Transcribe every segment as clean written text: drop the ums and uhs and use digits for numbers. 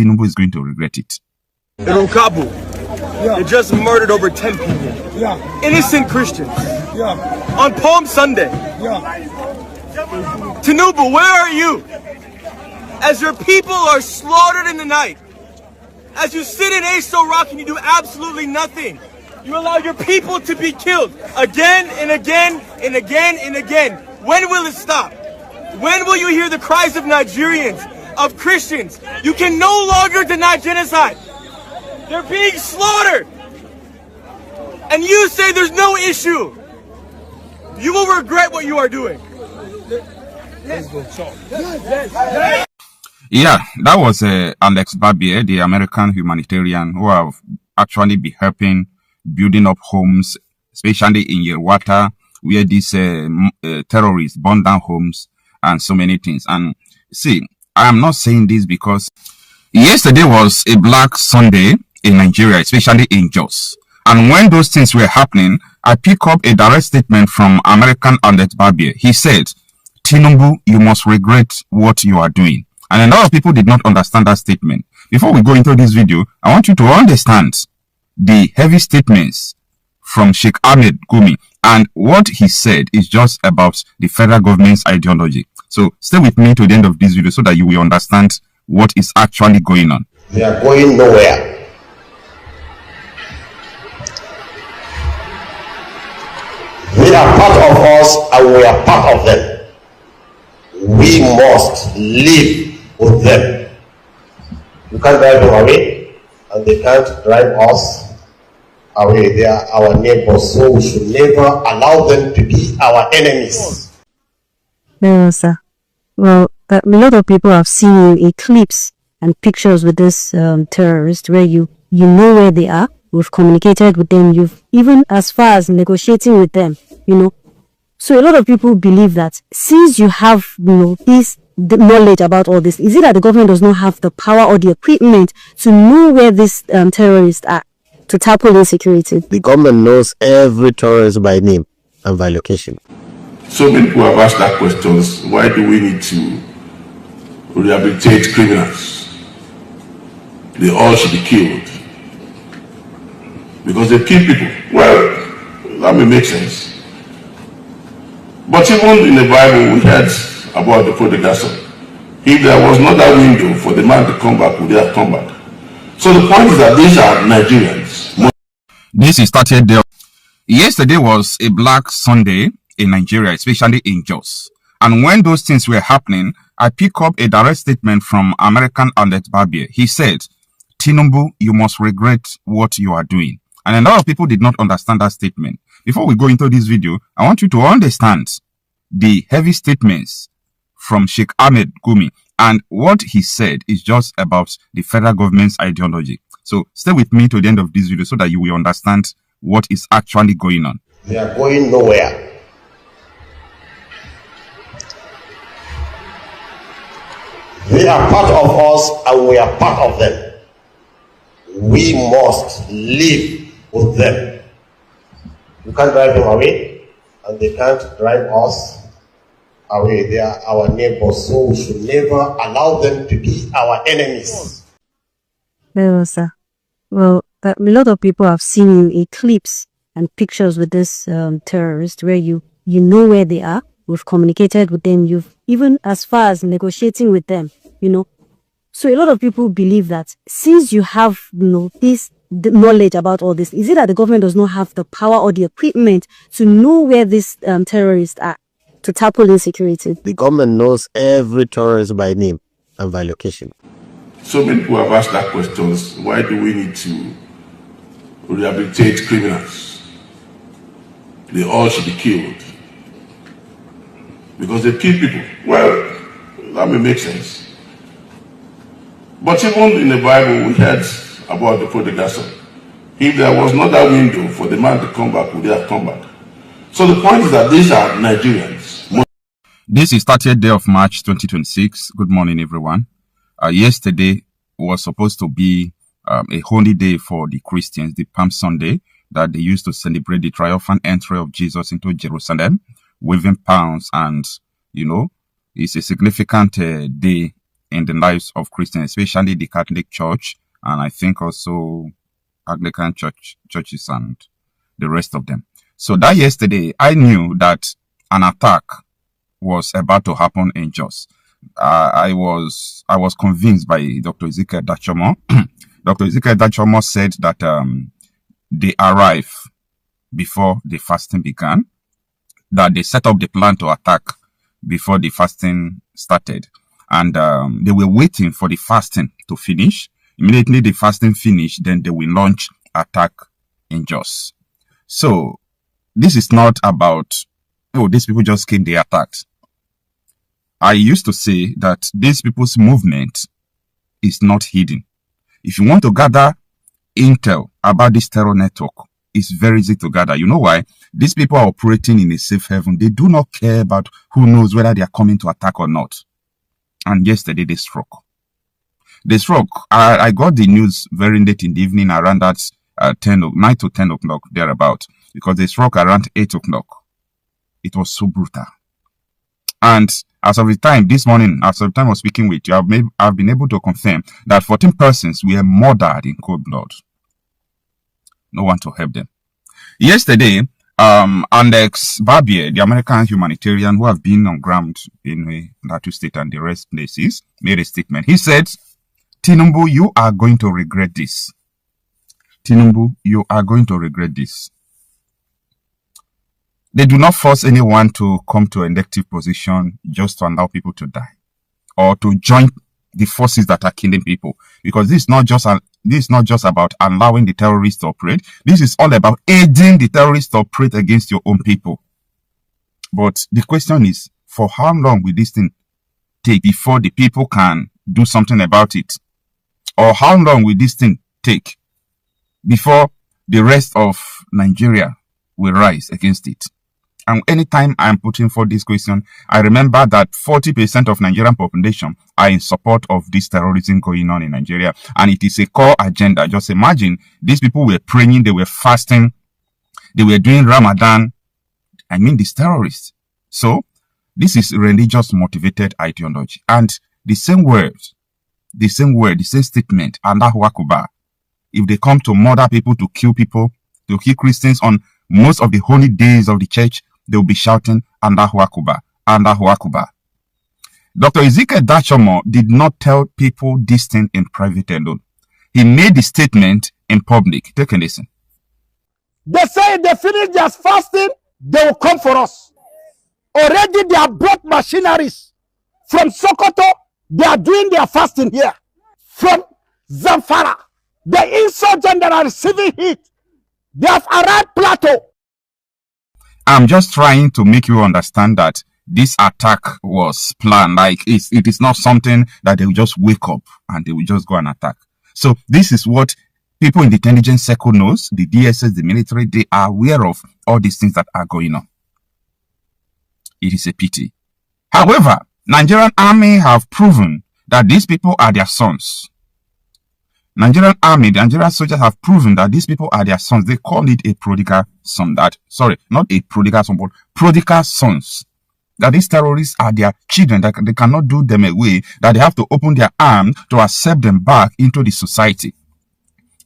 Tinubu is going to regret it. In Ungodly, they just murdered over 10 people. Innocent Christians. On Palm Sunday. Tinubu, where are you? As your people are slaughtered in the night. As you sit in Aso Rock and you do absolutely nothing. You allow your people to be killed again and again and again and again. When will it stop? When will you hear the cries of Nigerians, of Christians? You can no longer deny genocide. They're being slaughtered. And you say there's no issue. You will regret what you are doing. Yeah, that was Alex Barbier, the American humanitarian who have actually been helping building up homes, especially in Yerwata, where these terrorists burn down homes and so many things. And see, I am not saying this because yesterday was a Black Sunday in Nigeria, especially in Jos. And when those things were happening, I pick up a direct statement from American Alex Barbier. He said, Tinubu, you must regret what you are doing. And a lot of people did not understand that statement. Before we go into this video, I want you to understand the heavy statements from Sheikh Ahmed Gumi. And what he said is just about the federal government's ideology. So stay with me to the end of this video so that you will understand what is actually going on. They are going nowhere. They are part of us and we are part of them. We must live with them. You can't drive them away and they can't drive us away. They are our neighbors, so we should never allow them to be our enemies. No, sir. Well, a lot of people have seen you in clips and pictures with this terrorist where you know where they are. We've communicated with them. You've even as far as negotiating with them, So a lot of people believe that since you have, this the knowledge about all this, is it that the government does not have the power or the equipment to know where these terrorists are to tackle insecurity? The government knows every terrorist by name and by location. So many people have asked that questions. Why do we need to rehabilitate criminals? They all should be killed. Because they kill people. Well, that may make sense. But even in the Bible, we heard about the prodigal son. If there was not that window for the man to come back, would they have come back? So the point is that these are Nigerians. This is started there. Yesterday was a Black Sunday in Nigeria, especially in Jos. And when those things were happening, I pick up a direct statement from American Alex Barbier. He said, Tinubu, you must regret what you are doing. And a lot of people did not understand that statement. Before we go into this video, I want you to understand the heavy statements from Sheikh Ahmed Gumi. And what he said is just about the federal government's ideology. So stay with me to the end of this video so that you will understand what is actually going on. They are going nowhere. They are part of us and we are part of them. We must live with them. You can't drive them away and they can't drive us away. They are our neighbors, so we should never allow them to be our enemies. No, sir. Well, a lot of people have seen you in clips and pictures with this terrorist where you know where they are. We've communicated with them. You've even as far as negotiating with them, So a lot of people believe that since you have, this the knowledge about all this, is it that the government does not have the power or the equipment to know where these terrorists are to tackle insecurity? The government knows every terrorist by name and by location. So many people have asked that questions. Why do we need to rehabilitate criminals? They all should be killed. Because they kill people. Well, that may make sense. But even in the Bible, we heard about the prodigal son. If there was not that window for the man to come back, would they have come back? So the point is that these are Nigerians. This is 30th day of March 2026. Good morning, everyone. Yesterday was supposed to be a holy day for the Christians, the Palm Sunday, that they used to celebrate the triumphant entry of Jesus into Jerusalem, waving palms, and it's a significant day in the lives of Christians, especially the Catholic Church, and I think also Anglican churches and the rest of them. So that yesterday, I knew that an attack was about to happen in Jos. I was convinced by Dr. Ezekiel Dachomo. Dr. Ezekiel Dachomo said that they arrived before the fasting began, that they set up the plan to attack before the fasting started, and they were waiting for the fasting to finish. Immediately the fasting finished, then they will launch attack in Jos. So this is not about, oh, these people just came, they attacked. I used to say that these people's movement is not hidden. If you want to gather intel about this terror network, it's very easy to gather. You know why? These people are operating in a safe haven. They do not care about who knows whether they are coming to attack or not. And yesterday they struck. They struck. I got the news very late in the evening, around that 9 to 10 o'clock, thereabout, because they struck around 8 o'clock. It was so brutal. And as of the time, this morning, as of the time I was speaking with you, I've been able to confirm that 14 persons were murdered in cold blood. No one to help them. Yesterday, Alex Barbier, the American humanitarian who have been on ground in Plateau State and the rest places, made a statement. He said, Tinubu, you are going to regret this. Tinubu, you are going to regret this. They do not force anyone to come to an elective position just to allow people to die or to join the forces that are killing people. Because this is not just about allowing the terrorists to operate. This is all about aiding the terrorists to operate against your own people. But the question is, for how long will this thing take before the people can do something about it? Or how long will this thing take before the rest of Nigeria will rise against it? And anytime I'm putting for this question, I remember that 40% of Nigerian population are in support of this terrorism going on in Nigeria. And it is a core agenda. Just imagine, these people were praying, they were fasting, they were doing Ramadan. I mean, these terrorists. So, this is religious motivated ideology. And the same statement, Allahu Akbar. If they come to murder people, to kill Christians on most of the holy days of the church, they will be shouting, Allahu Akbar, Allahu Akbar. Dr. Ezekiel Dachomo did not tell people this thing in private alone. He made the statement in public. Take a listen. They say if they finish their fasting, they will come for us. Already they have brought machineries from Sokoto. They are doing their fasting here. From Zamfara, the insurgents that are receiving heat, they have arrived Plateau. I'm just trying to make you understand that this attack was planned. Like, it is not something that they will just wake up and they will just go and attack. So this is what people in the intelligence circle knows, the DSS, the military, they are aware of all these things that are going on. It is a pity. However, Nigerian army have proven that these people are their sons. Nigerian army, the Nigerian soldiers have proven that these people are their sons. They call it a prodigal son. Not a prodigal son, but prodigal sons. That these terrorists are their children, that they cannot do them away, that they have to open their arms to accept them back into the society.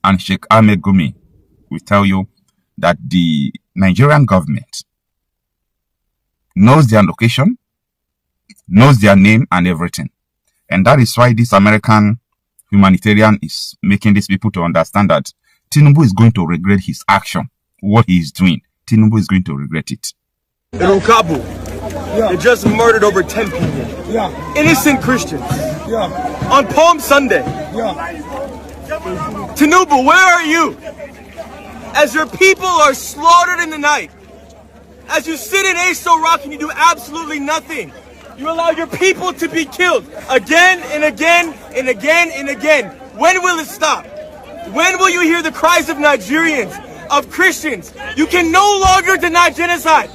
And Sheikh Ahmed Gumi will tell you that the Nigerian government knows their location, knows their name and everything. And that is why this American humanitarian is making these people to understand that Tinubu is going to regret his action, what he is doing. Tinubu is going to regret it. In Ungodly, they just murdered over 10 people. Innocent Christians. On Palm Sunday. Tinubu, where are you? As your people are slaughtered in the night. As you sit in Aso Rock and you do absolutely nothing. You allow your people to be killed again and again and again and again. When will it stop? When will you hear the cries of Nigerians, of Christians? You can no longer deny genocide.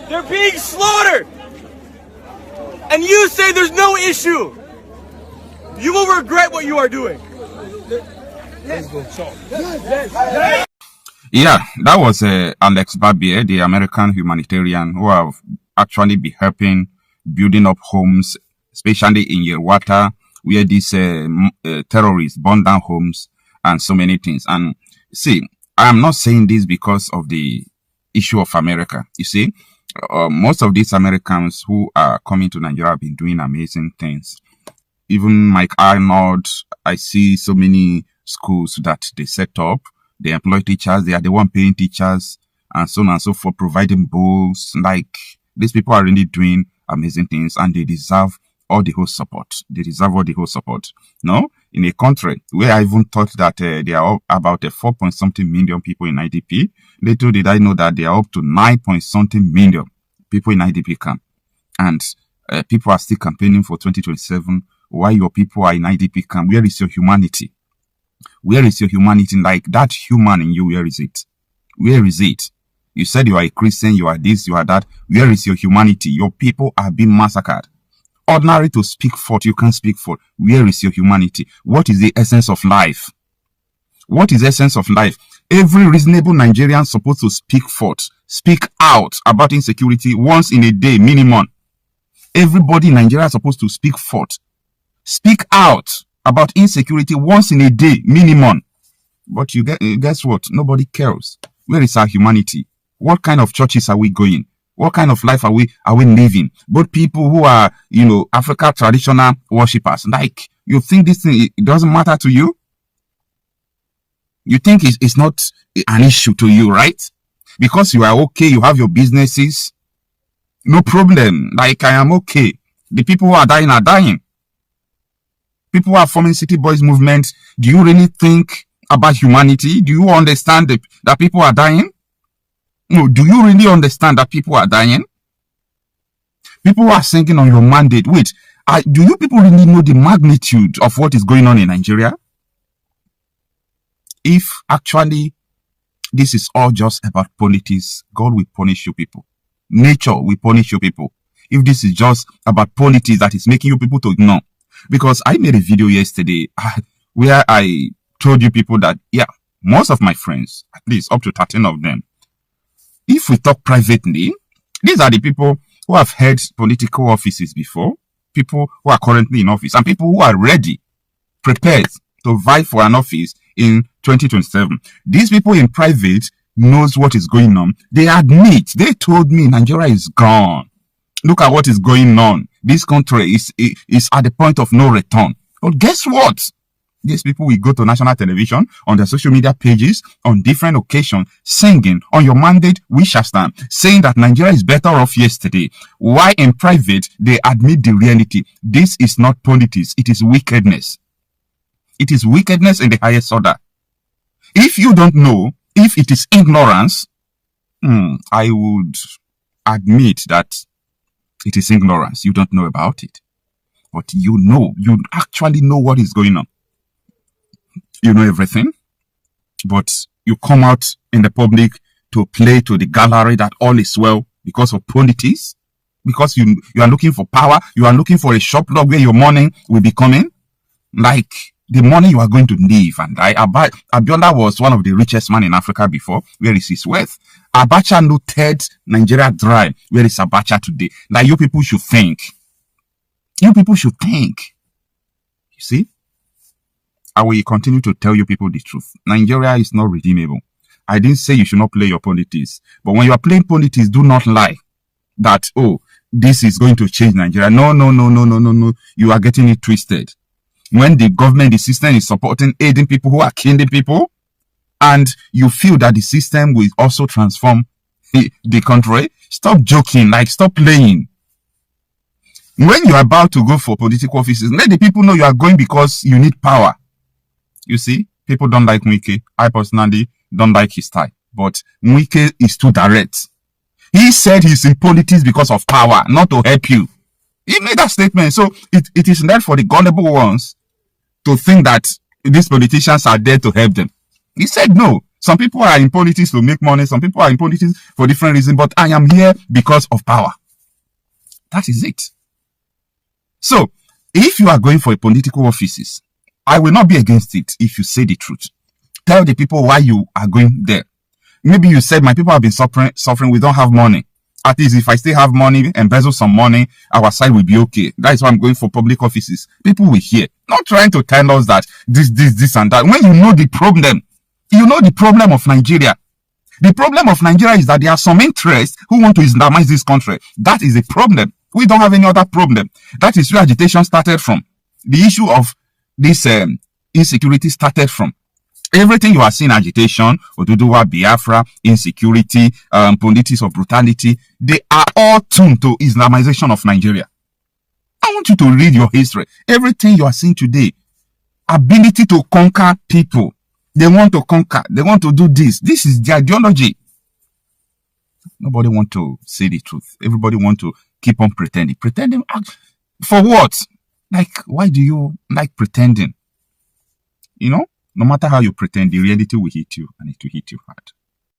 They're being slaughtered. And you say there's no issue. You will regret what you are doing. Yeah, that was Alex Barbier, the American humanitarian who have actually been helping building up homes, especially in Yerwata, where these terrorists burn down homes and so many things. And see, I am not saying this because of the issue of America. You see, most of these Americans who are coming to Nigeria have been doing amazing things. Even Mike Arnold, I see so many schools that they set up. They employ teachers. They are the one paying teachers and so on and so forth, providing books. Like, these people are really doing amazing things and they deserve all the whole support. They deserve all the whole support. No, in a country where I even thought that there are about 4-point-something million people in IDP, little did I know that there are up to 9-point-something million people in IDP camp. And people are still campaigning for 2027. Why your people are in IDP camp? Where is your humanity? Where is your humanity? Like, that human in you, where is it? Where is it? You said you are a Christian, you are this, you are that. Where is your humanity? Your people are being massacred. Ordinary to speak forth, you can't speak forth. Where is your humanity? What is the essence of life? What is the essence of life? Every reasonable Nigerian is supposed to speak forth, speak out about insecurity once in a day minimum. Everybody in Nigeria is supposed to speak forth, speak out about insecurity once in a day minimum. But guess what? Nobody cares. Where is our humanity? What kind of churches are we going? What kind of life are we living? Both people who are, Africa traditional worshippers. Like, you think this thing, it doesn't matter to you? You think it's not an issue to you, right? Because you are okay, you have your businesses. No problem. Like, I am okay. The people who are dying are dying. People who are forming City Boys movement. Do you really think about humanity? Do you understand that people are dying? No, do you really understand that people are dying? People who are singing on your mandate. Wait, do you people really know the magnitude of what is going on in Nigeria? If actually this is all just about politics, God will punish you people. Nature will punish you people. If this is just about politics that is making you people to ignore. Because I made a video yesterday where I told you people that, yeah, most of my friends, at least up to 13 of them, if we talk privately, these are the people who have held political offices before, people who are currently in office, and people who are ready, prepared to vie for an office in 2027. These people in private knows what is going on. They admit, they told me Nigeria is gone. Look at what is going on. This country is at the point of no return. But guess what? These people will go to national television, on their social media pages, on different occasions, singing, on your mandate, we shall stand, saying that Nigeria is better off yesterday. Why in private, they admit the reality. This is not politics. It is wickedness. It is wickedness in the highest order. If you don't know, if it is ignorance, I would admit that it is ignorance. You don't know about it. But you actually know what is going on. You know everything, but you come out in the public to play to the gallery that all is well because of politics, because you are looking for power, you are looking for a shop log where your money will be coming, like the money you are going to live and die. Abiola was one of the richest men in Africa before. Where is his wealth? Abacha looted Nigeria dry. Where is Abacha today? Like, you people should think. You people should think. You see? I will continue to tell you people the truth. Nigeria is not redeemable. I didn't say you should not play your politics. But when you are playing politics, do not lie that, oh, this is going to change Nigeria. No. You are getting it twisted. When the government, the system is supporting, aiding people who are killing people, and you feel that the system will also transform the country, stop joking, like, stop playing. When you are about to go for political offices, let the people know you are going because you need power. You see, people don't like Mwike. I personally don't like his style. But Mwike is too direct. He said he's in politics because of power, not to help you. He made that statement. So it is not for the gullible ones to think that these politicians are there to help them. He said no. Some people are in politics to make money. Some people are in politics for different reasons. But I am here because of power. That is it. So, if you are going for political offices, I will not be against it if you say the truth. Tell the people why you are going there. Maybe you said, my people have been suffering, we don't have money. At least if I still have money, embezzle some money, our side will be okay. That is why I'm going for public offices. People will hear. Not trying to tell us that this and that. When you know the problem of Nigeria. The problem of Nigeria is that there are some interests who want to Islamize this country. That is a problem. We don't have any other problem. That is where agitation started from. The issue of this insecurity started from. Everything you are seeing, agitation, Oduduwa, Biafra, insecurity, politics of brutality, they are all tuned to Islamization of Nigeria. I want you to read your history. Everything you are seeing today, ability to conquer people. They want to conquer. They want to do this. This is their ideology. Nobody want to say the truth. Everybody want to keep on pretending. Pretending for what? Like, why do you like pretending? You know, no matter how you pretend, the reality will hit you, and it will hit you hard.